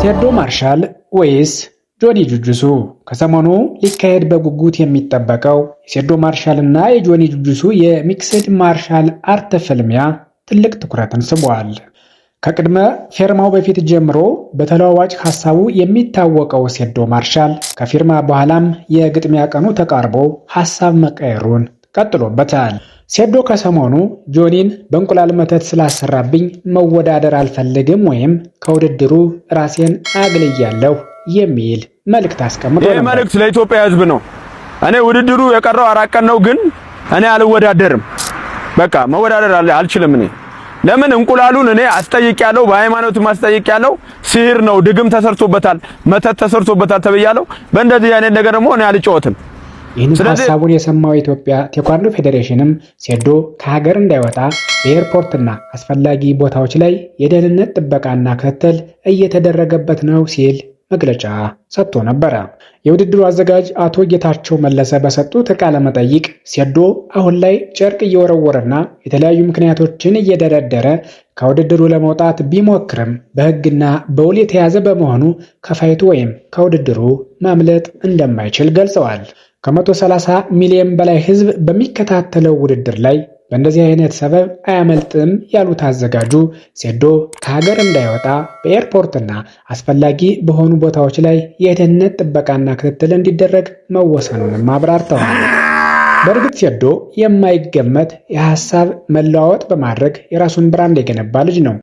ሴዶ ማርሻል ወይስ ጆኒ ጁጁሱ? ከሰሞኑ ሊካሄድ በጉጉት የሚጠበቀው የሴዶ ማርሻል እና የጆኒ ጁጁሱ የሚክስድ ማርሻል አርት ፍልሚያ ትልቅ ትኩረትን ስቧል። ከቅድመ ፊርማው በፊት ጀምሮ በተለዋዋጭ ሐሳቡ የሚታወቀው ሴዶ ማርሻል ከፊርማ በኋላም የግጥሚያ ቀኑ ተቃርቦ ሐሳብ መቀየሩን ቀጥሎበታል። ሴዶ ከሰሞኑ ጆኒን በእንቁላል መተት ስላሰራብኝ መወዳደር አልፈልግም ወይም ከውድድሩ ራሴን አግልያለሁ የሚል መልእክት አስቀምጦ ነበር። ይህ መልእክት ለኢትዮጵያ ሕዝብ ነው። እኔ ውድድሩ የቀረው 4 ቀን ነው፣ ግን እኔ አልወዳደርም። በቃ መወዳደር አልችልም። እኔ ለምን እንቁላሉን እኔ አስጠይቄያለሁ፣ በሃይማኖት ማስጠይቄያለሁ። ሲህር ነው፣ ድግም ተሰርቶበታል፣ መተት ተሰርቶበታል ተብያለሁ። በእንደዚህ አይነት ነገር ደግሞ እኔ አልጫወትም። ይህን ሐሳቡን የሰማው የኢትዮጵያ ቴኳንዶ ፌዴሬሽንም ሴዶ ከሀገር እንዳይወጣ በኤርፖርትና አስፈላጊ ቦታዎች ላይ የደህንነት ጥበቃና ክትትል እየተደረገበት ነው ሲል መግለጫ ሰጥቶ ነበረ። የውድድሩ አዘጋጅ አቶ ጌታቸው መለሰ በሰጡት ቃለ መጠይቅ ሴዶ አሁን ላይ ጨርቅ እየወረወረና የተለያዩ ምክንያቶችን እየደረደረ ከውድድሩ ለመውጣት ቢሞክርም በሕግና በውል የተያዘ በመሆኑ ከፋይቱ ወይም ከውድድሩ ማምለጥ እንደማይችል ገልጸዋል። ከ130 ሚሊዮን በላይ ሕዝብ በሚከታተለው ውድድር ላይ በእንደዚህ አይነት ሰበብ አያመልጥም ያሉት አዘጋጁ ሴዶ ከሀገር እንዳይወጣ በኤርፖርትና አስፈላጊ በሆኑ ቦታዎች ላይ የደህንነት ጥበቃና ክትትል እንዲደረግ መወሰኑንም አብራርተዋል። በእርግጥ ሴዶ የማይገመት የሐሳብ መለዋወጥ በማድረግ የራሱን ብራንድ የገነባ ልጅ ነው።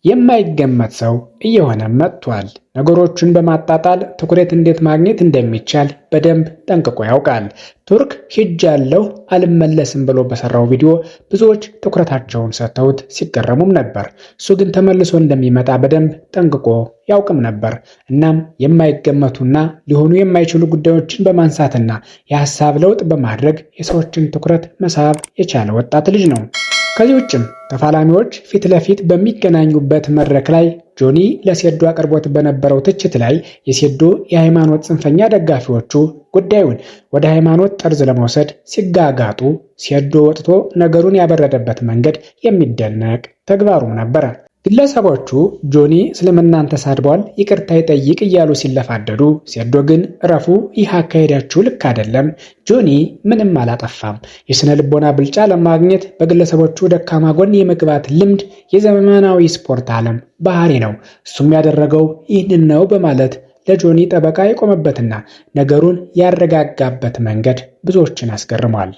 የማይገመት ሰው እየሆነ መጥቷል። ነገሮችን በማጣጣል ትኩረት እንዴት ማግኘት እንደሚቻል በደንብ ጠንቅቆ ያውቃል። ቱርክ ሂጃለሁ አልመለስም ብሎ በሰራው ቪዲዮ ብዙዎች ትኩረታቸውን ሰጥተውት ሲገረሙም ነበር። እሱ ግን ተመልሶ እንደሚመጣ በደንብ ጠንቅቆ ያውቅም ነበር። እናም የማይገመቱና ሊሆኑ የማይችሉ ጉዳዮችን በማንሳትና የሐሳብ ለውጥ በማድረግ የሰዎችን ትኩረት መሳብ የቻለ ወጣት ልጅ ነው። ከዚህ ውጭም ተፋላሚዎች ፊት ለፊት በሚገናኙበት መድረክ ላይ ጆኒ ለሴዶ አቅርቦት በነበረው ትችት ላይ የሴዶ የሃይማኖት ጽንፈኛ ደጋፊዎቹ ጉዳዩን ወደ ሃይማኖት ጠርዝ ለመውሰድ ሲጋጋጡ ሴዶ ወጥቶ ነገሩን ያበረደበት መንገድ የሚደነቅ ተግባሩም ነበረ። ግለሰቦቹ ጆኒ እስልምናን ተሳድቧል፣ ይቅርታ ይጠይቅ እያሉ ሲለፋደዱ፣ ሴዶ ግን እረፉ፣ ይህ አካሄዳችሁ ልክ አይደለም፣ ጆኒ ምንም አላጠፋም፣ የስነ ልቦና ብልጫ ለማግኘት በግለሰቦቹ ደካማ ጎን የመግባት ልምድ የዘመናዊ ስፖርት ዓለም ባህሪ ነው፣ እሱም ያደረገው ይህንን ነው በማለት ለጆኒ ጠበቃ የቆመበትና ነገሩን ያረጋጋበት መንገድ ብዙዎችን አስገርሟል።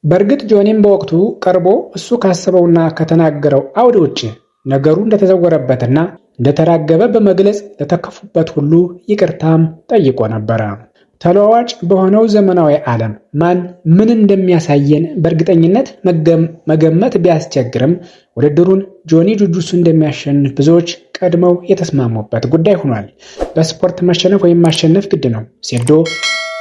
በእርግጥ ጆኒም በወቅቱ ቀርቦ እሱ ካሰበውና ከተናገረው አውድ ውጭ ነገሩ እንደተዘወረበትና እንደተራገበ በመግለጽ ለተከፉበት ሁሉ ይቅርታም ጠይቆ ነበረ። ተለዋዋጭ በሆነው ዘመናዊ ዓለም ማን ምን እንደሚያሳየን በእርግጠኝነት መገመት ቢያስቸግርም ውድድሩን ጆኒ ጁጁሱ እንደሚያሸንፍ ብዙዎች ቀድመው የተስማሙበት ጉዳይ ሆኗል። በስፖርት መሸነፍ ወይም ማሸነፍ ግድ ነው።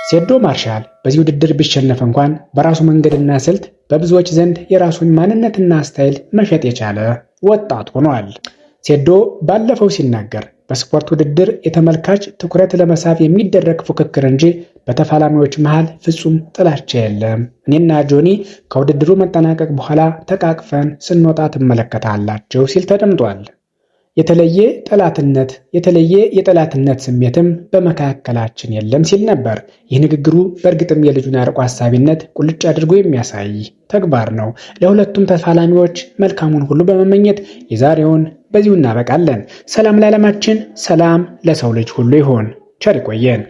ሴዶ ማርሻል በዚህ ውድድር ቢሸነፍ እንኳን በራሱ መንገድና ስልት በብዙዎች ዘንድ የራሱን ማንነትና ስታይል መሸጥ የቻለ ወጣት ሆኗል። ሴዶ ባለፈው ሲናገር በስፖርት ውድድር የተመልካች ትኩረት ለመሳብ የሚደረግ ፉክክር እንጂ በተፋላሚዎች መሃል ፍጹም ጥላቻ የለም። እኔና ጆኒ ከውድድሩ መጠናቀቅ በኋላ ተቃቅፈን ስንወጣ ትመለከታላችሁ ሲል ተደምጧል። የተለየ የጠላትነት ስሜትም በመካከላችን የለም ሲል ነበር። ይህ ንግግሩ በእርግጥም የልጁን አርቆ ሐሳቢነት ቁልጭ አድርጎ የሚያሳይ ተግባር ነው። ለሁለቱም ተፋላሚዎች መልካሙን ሁሉ በመመኘት የዛሬውን በዚሁ እናበቃለን። ሰላም ለዓለማችን፣ ሰላም ለሰው ልጅ ሁሉ ይሁን። ቸር ይቆየን።